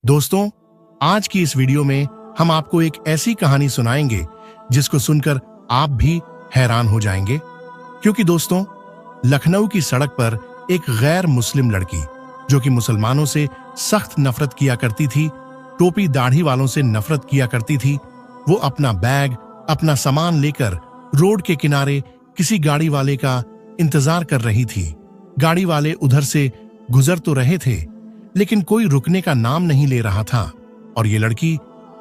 दोस्तों, आज की इस वीडियो में हम आपको एक ऐसी कहानी सुनाएंगे जिसको सुनकर आप भी हैरान हो जाएंगे। क्योंकि दोस्तों, लखनऊ की सड़क पर एक गैर मुस्लिम लड़की जो कि मुसलमानों से सख्त नफरत किया करती थी, टोपी दाढ़ी वालों से नफरत किया करती थी, वो अपना बैग, अपना सामान लेकर रोड के किनारे किसी गाड़ी वाले का इंतजार कर रही थी। गाड़ी वाले उधर से गुजर तो रहे थे, लेकिन कोई रुकने का नाम नहीं ले रहा था और ये लड़की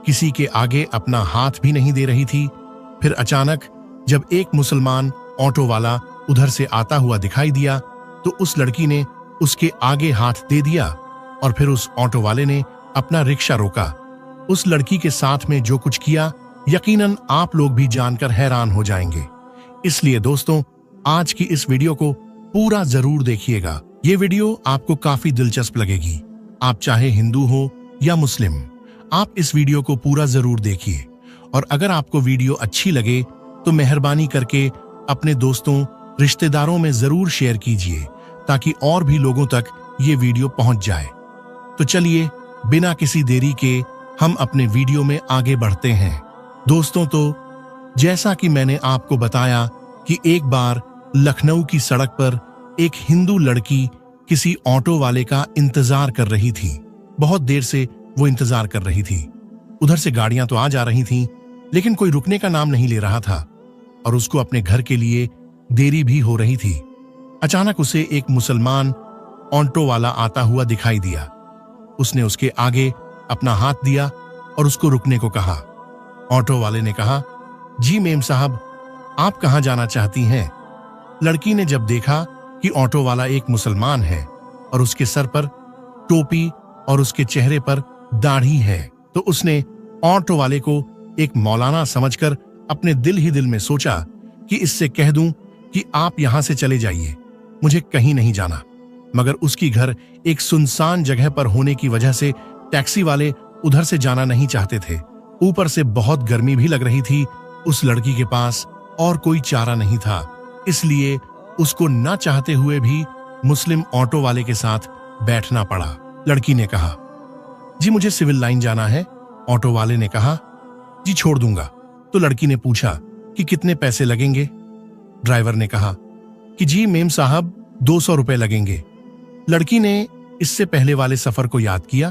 किसी के आगे अपना हाथ भी नहीं दे रही थी। फिर अचानक जब एक मुसलमान ऑटो वाला उधर से आता हुआ दिखाई दिया तो उस लड़की ने उसके आगे हाथ दे दिया और फिर उस ऑटो वाले ने अपना रिक्शा रोका। उस लड़की के साथ में जो कुछ किया, यकीनन आप लोग भी जानकर हैरान हो जाएंगे। इसलिए दोस्तों, आज की इस वीडियो को पूरा जरूर देखिएगा। ये वीडियो आपको काफी दिलचस्प लगेगी। आप चाहे हिंदू हो या मुस्लिम, आप इस वीडियो को पूरा जरूर देखिए। और अगर आपको वीडियो अच्छी लगे तो मेहरबानी करके अपने दोस्तों, रिश्तेदारों में जरूर शेयर कीजिए ताकि और भी लोगों तक ये वीडियो पहुंच जाए। तो चलिए, बिना किसी देरी के हम अपने वीडियो में आगे बढ़ते हैं। दोस्तों, तो जैसा कि मैंने आपको बताया कि एक बार लखनऊ की सड़क पर एक हिंदू लड़की किसी ऑटो वाले का इंतजार कर रही थी। बहुत देर से वो इंतजार कर रही थी। उधर से गाड़ियां तो आ जा रही थीं, लेकिन कोई रुकने का नाम नहीं ले रहा था और उसको अपने घर के लिए देरी भी हो रही थी। अचानक उसे एक मुसलमान ऑटो वाला आता हुआ दिखाई दिया। उसने उसके आगे अपना हाथ दिया और उसको रुकने को कहा। ऑटो वाले ने कहा, जी मेम साहब, आप कहां जाना चाहती हैं? लड़की ने जब देखा कि ऑटो वाला एक मुसलमान है और उसके सर पर टोपी और उसके चेहरे पर दाढ़ी है, तो उसने ऑटो वाले को एक मौलाना समझकर अपने दिल ही दिल में सोचा कि इससे कह दूं कि आप यहां से चले जाइए, मुझे कहीं नहीं जाना। मगर उसकी घर एक सुनसान जगह पर होने की वजह से टैक्सी वाले उधर से जाना नहीं चाहते थे। ऊपर से बहुत गर्मी भी लग रही थी। उस लड़की के पास और कोई चारा नहीं था, इसलिए उसको ना चाहते हुए भी मुस्लिम ऑटो वाले के साथ बैठना पड़ा। लड़की ने कहा, जी मुझे सिविल लाइन जाना है। ऑटो वाले ने कहा, जी छोड़ दूंगा। तो लड़की ने पूछा कि कितने पैसे लगेंगे? ड्राइवर ने कहा कि जी मेम साहब 200 रुपए लगेंगे। लड़की ने इससे पहले वाले सफर को याद किया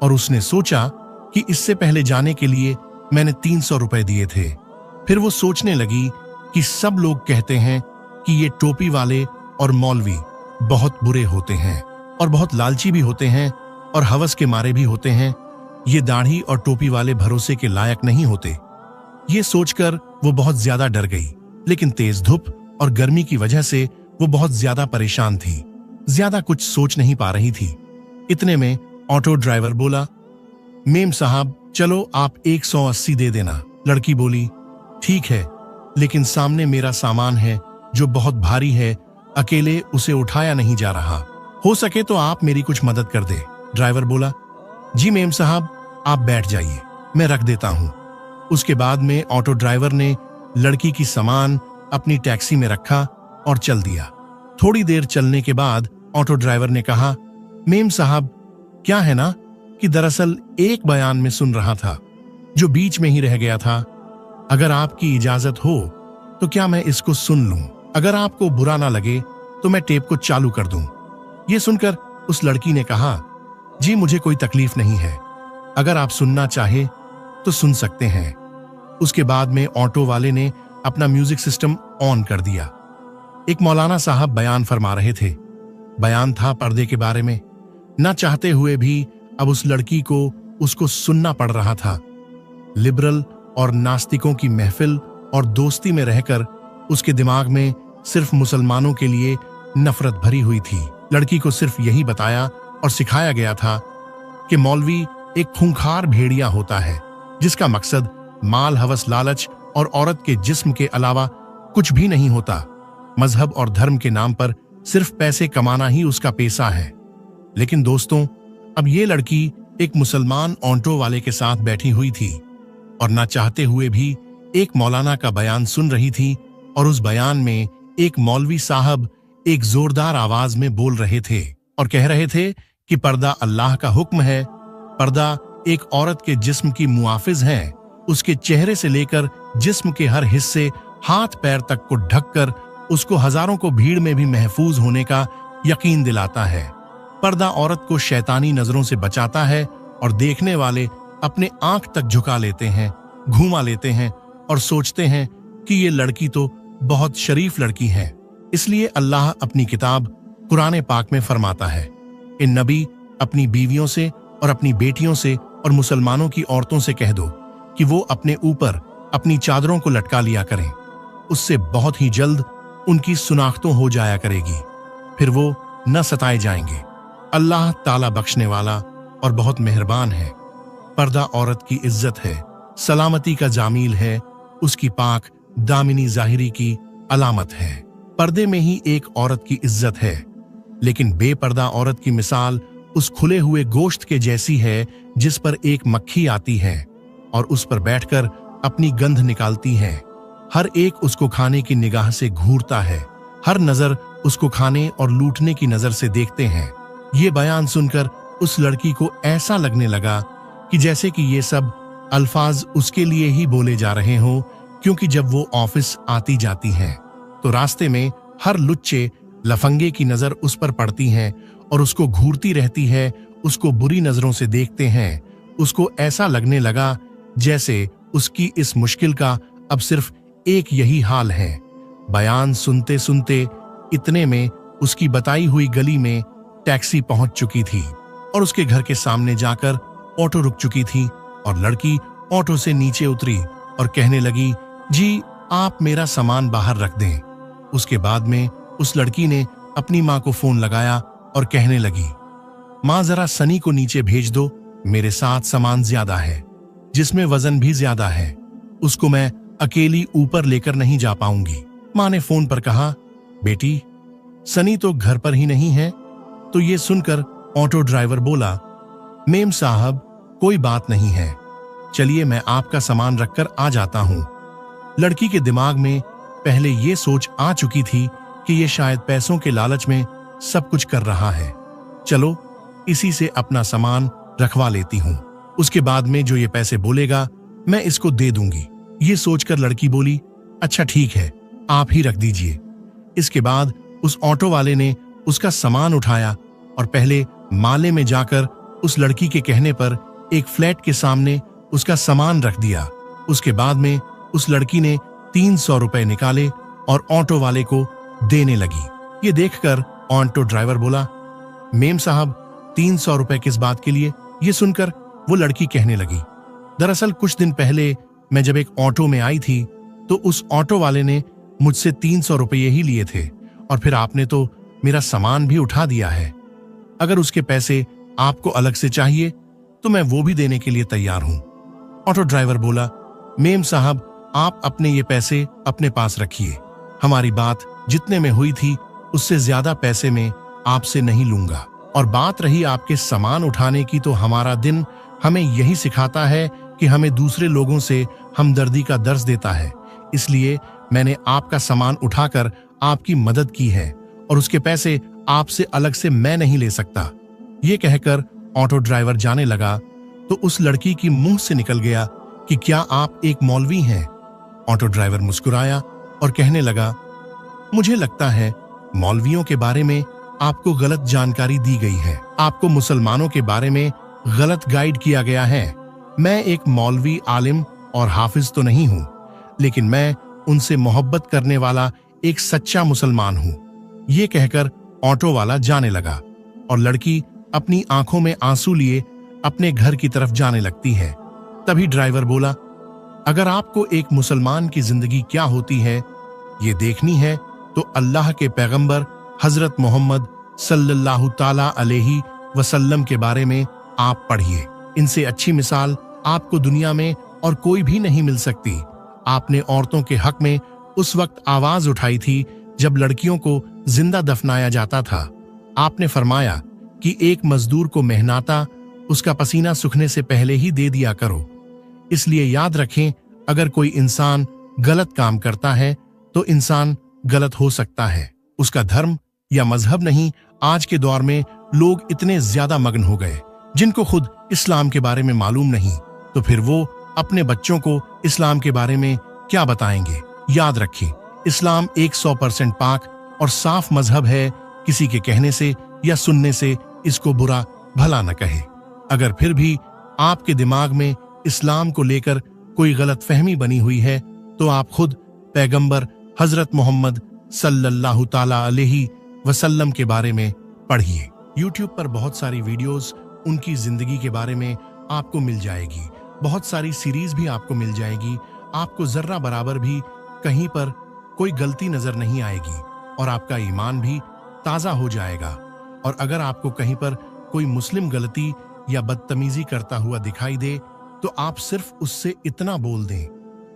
और उसने सोचा कि इससे पहले जाने के लिए मैंने 300 रुपए दिए थे। फिर वो सोचने लगी कि सब लोग कहते हैं कि ये टोपी वाले और मौलवी बहुत बुरे होते हैं और बहुत लालची भी होते हैं और हवस के मारे भी होते हैं। ये दाढ़ी और टोपी वाले भरोसे के लायक नहीं होते। ये सोचकर वो बहुत ज्यादा डर गई, लेकिन तेज धूप और गर्मी की वजह से वो बहुत ज्यादा परेशान थी, ज्यादा कुछ सोच नहीं पा रही थी। इतने में ऑटो ड्राइवर बोला, मेम साहब चलो आप 180 दे देना। लड़की बोली, ठीक है, लेकिन सामने मेरा सामान है जो बहुत भारी है, अकेले उसे उठाया नहीं जा रहा। हो सके तो आप मेरी कुछ मदद कर दे। ड्राइवर बोला, जी मेम साहब आप बैठ जाइए, मैं रख देता हूं। उसके बाद में ऑटो ड्राइवर ने लड़की की सामान अपनी टैक्सी में रखा और चल दिया। थोड़ी देर चलने के बाद ऑटो ड्राइवर ने कहा, मेम साहब क्या है ना कि दरअसल एक बयान में सुन रहा था जो बीच में ही रह गया था। अगर आपकी इजाजत हो तो क्या मैं इसको सुन लूं? अगर आपको बुरा ना लगे तो मैं टेप को चालू कर दूं। ये सुनकर उस लड़की ने कहा, जी मुझे कोई तकलीफ नहीं है, अगर आप सुनना चाहे तो सुन सकते हैं। उसके बाद में ऑटो वाले ने अपना म्यूजिक सिस्टम ऑन कर दिया। एक मौलाना साहब बयान फरमा रहे थे। बयान था पर्दे के बारे में। ना चाहते हुए भी अब उस लड़की को उसको सुनना पड़ रहा था। लिबरल और नास्तिकों की महफिल और दोस्ती में रहकर उसके दिमाग में सिर्फ मुसलमानों के लिए नफरत भरी हुई थी। लड़की को सिर्फ यही बताया और सिखाया गया था कि मौलवी एक खूंखार भेड़िया होता है जिसका मकसद माल, हवस, लालच और औरत के जिस्म के अलावा कुछ भी नहीं होता। मजहब और धर्म के नाम पर सिर्फ पैसे कमाना ही उसका पेशा है। लेकिन दोस्तों, अब ये लड़की एक मुसलमान ऑटो वाले के साथ बैठी हुई थी और ना चाहते हुए भी एक मौलाना का बयान सुन रही थी और उस बयान में एक मौलवी साहब एक जोरदार आवाज में बोल रहे थे और कह रहे थे कि पर्दा अल्लाह का हुक्म है पर्दा एक औरत के जिस्म की मुआफिज है, उसके चेहरे से लेकर जिस्म के हर हिस्से, हाथ पैर तक को ढककर उसको हजारों को भीड़ में भी महफूज होने का यकीन दिलाता है। पर्दा औरत को शैतानी नजरों से बचाता है और देखने वाले अपने आंख तक झुका लेते हैं, घुमा लेते हैं और सोचते हैं कि ये लड़की तो बहुत शरीफ लड़की है। इसलिए अल्लाह अपनी किताब कुरान पाक में फरमाता है, इन नबी अपनी बीवियों से और अपनी बेटियों से और मुसलमानों की औरतों से कह दो कि वो अपने ऊपर अपनी चादरों को लटका लिया करें, उससे बहुत ही जल्द उनकी सुनाख्तों हो जाया करेगी, फिर वो न सताए जाएंगे। अल्लाह ताला बख्शने वाला और बहुत मेहरबान है। पर्दा औरत की इज्जत है, सलामती का जामील है, उसकी पाक दामिनी जाहिरी की अलामत है। पर्दे में ही एक औरत की इज्जत है, लेकिन बेपर्दा औरत की मिसाल उस खुले हुए गोश्त के जैसी है जिस पर एक मक्खी आती है और उस पर बैठकर अपनी गंध निकालती है। हर एक उसको खाने की निगाह से घूरता है, हर नजर उसको खाने और लूटने की नजर से देखते हैं। ये बयान सुनकर उस लड़की को ऐसा लगने लगा कि जैसे कि ये सब अल्फाज उसके लिए ही बोले जा रहे हों, क्योंकि जब वो ऑफिस आती जाती है तो रास्ते में हर लुच्चे लफंगे की नजर उस पर पड़ती है और उसको घूरती रहती है, उसको बुरी नजरों से देखते हैं। उसको ऐसा लगने लगा जैसे उसकी इस मुश्किल का अब सिर्फ एक यही हाल है। बयान सुनते सुनते इतने में उसकी बताई हुई गली में टैक्सी पहुंच चुकी थी और उसके घर के सामने जाकर ऑटो रुक चुकी थी और लड़की ऑटो से नीचे उतरी और कहने लगी, जी आप मेरा सामान बाहर रख दें। उसके बाद में उस लड़की ने अपनी माँ को फोन लगाया और कहने लगी, माँ जरा सनी को नीचे भेज दो, मेरे साथ सामान ज्यादा है जिसमें वजन भी ज्यादा है, उसको मैं अकेली ऊपर लेकर नहीं जा पाऊंगी। माँ ने फोन पर कहा, बेटी सनी तो घर पर ही नहीं है। तो ये सुनकर ऑटो ड्राइवर बोला, मेम साहब कोई बात नहीं है, चलिए मैं आपका सामान रखकर आ जाता हूं। लड़की के दिमाग में पहले ये सोच आ चुकी थी कि ये शायद पैसों के लालच में सब कुछ कर रहा है, चलो इसी से अपना सामान रखवा लेती हूं, उसके बाद में जो ये पैसे बोलेगा मैं इसको दे दूंगी। ये सोचकर लड़की बोली, अच्छा ठीक है आप ही रख दीजिए। इसके बाद उस ऑटो वाले ने उसका सामान उठाया और पहले माले में जाकर उस लड़की के कहने पर एक फ्लैट के सामने उसका सामान रख दिया। उसके बाद में उस लड़की ने 300 रुपए निकाले और ऑटो वाले को देने लगी। ये देखकर ऑटो ड्राइवर बोला, मेम साहब 300 रुपए किस बात के लिए? ये सुनकर वो लड़की कहने लगी, दरअसल कुछ दिन पहले मैं जब एक ऑटो में आई थी तो उस ऑटो वाले ने मुझसे 300 रुपये ही लिए थे और फिर आपने तो मेरा सामान भी उठा दिया है। अगर उसके पैसे आपको अलग से चाहिए तो मैं वो भी देने के लिए तैयार हूं। ऑटो ड्राइवर बोला, मेम साहब आप अपने ये पैसे अपने पास रखिए, हमारी बात जितने में हुई थी उससे ज्यादा पैसे में आपसे नहीं लूंगा। और बात रही आपके सामान उठाने की, तो हमारा दिन हमें यही सिखाता है कि हमें दूसरे लोगों से हमदर्दी का दर्स देता है, इसलिए मैंने आपका सामान उठाकर आपकी मदद की है और उसके पैसे आपसे अलग से मैं नहीं ले सकता। ये कहकर ऑटो ड्राइवर जाने लगा तो उस लड़की की मुंह से निकल गया कि क्या आप एक मौलवी हैं? ऑटो ड्राइवर मुस्कुराया और कहने लगा, मुझे लगता है मौलवियों के बारे में आपको गलत जानकारी दी गई है, आपको मुसलमानों के बारे में गलत गाइड किया गया है। मैं एक मौलवी, आलिम और हाफिज तो नहीं हूं, लेकिन मैं उनसे मोहब्बत करने वाला एक सच्चा मुसलमान हूं। ये कहकर ऑटो वाला जाने लगा और लड़की अपनी आंखों में आंसू लिए अपने घर की तरफ जाने लगती है। तभी ड्राइवर बोला, अगर आपको एक मुसलमान की जिंदगी क्या होती है ये देखनी है तो अल्लाह के पैगंबर हजरत मोहम्मद सल्लल्लाहु ताला अलैहि वसल्लम के बारे में आप पढ़िए। इनसे अच्छी मिसाल आपको दुनिया में और कोई भी नहीं मिल सकती। आपने औरतों के हक में उस वक्त आवाज उठाई थी जब लड़कियों को जिंदा दफनाया जाता था। आपने फरमाया कि एक मजदूर को मेहनता उसका पसीना सूखने से पहले ही दे दिया करो। इसलिए याद रखें, अगर कोई इंसान गलत काम करता है तो इंसान गलत हो सकता है, उसका धर्म या मजहब नहीं। आज के दौर में लोग इतने ज्यादा मग्न हो गए जिनको खुद इस्लाम के बारे में मालूम नहीं, तो फिर वो अपने बच्चों को इस्लाम के बारे में क्या बताएंगे। याद रखें, इस्लाम 100% पाक और साफ मजहब है। किसी के कहने से या सुनने से इसको बुरा भला न कहे। अगर फिर भी आपके दिमाग में इस्लाम को लेकर कोई गलत फहमी बनी हुई है, तो आप खुद पैगंबर हजरत मोहम्मद सल्लल्लाहु ताला अलैहि वसल्लम के बारे में पढ़िए। यूट्यूब पर बहुत सारी वीडियोस उनकी जिंदगी के बारे में आपको मिल जाएगी। बहुत सारी सीरीज भी आपको मिल जाएगी। आपको जर्रा बराबर भी कहीं पर कोई गलती नजर नहीं आएगी और आपका ईमान भी ताजा हो जाएगा। और अगर आपको कहीं पर कोई मुस्लिम गलती या बदतमीजी करता हुआ दिखाई दे, तो आप सिर्फ उससे इतना बोल दें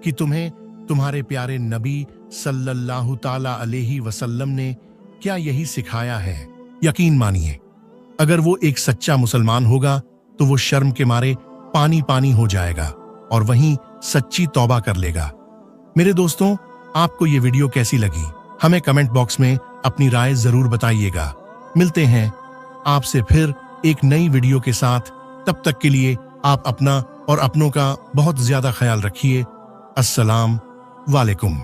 कि तुम्हें तुम्हारे प्यारे नबी सल्लल्लाहु ताला अलैहि वसल्लम ने क्या यही सिखाया है। यकीन मानिए, अगर वो एक सच्चा मुसलमान होगा तो वो शर्म के मारे पानी पानी हो जाएगा और वहीं सच्ची तौबा कर लेगा। मेरे दोस्तों, आपको ये वीडियो कैसी लगी, हमें कमेंट बॉक्स में अपनी राय जरूर बताइएगा। मिलते हैं आपसे फिर एक नई वीडियो के साथ। तब तक के लिए आप अपना और अपनों का बहुत ज्यादा ख्याल रखिए। अस्सलाम वालेकुम।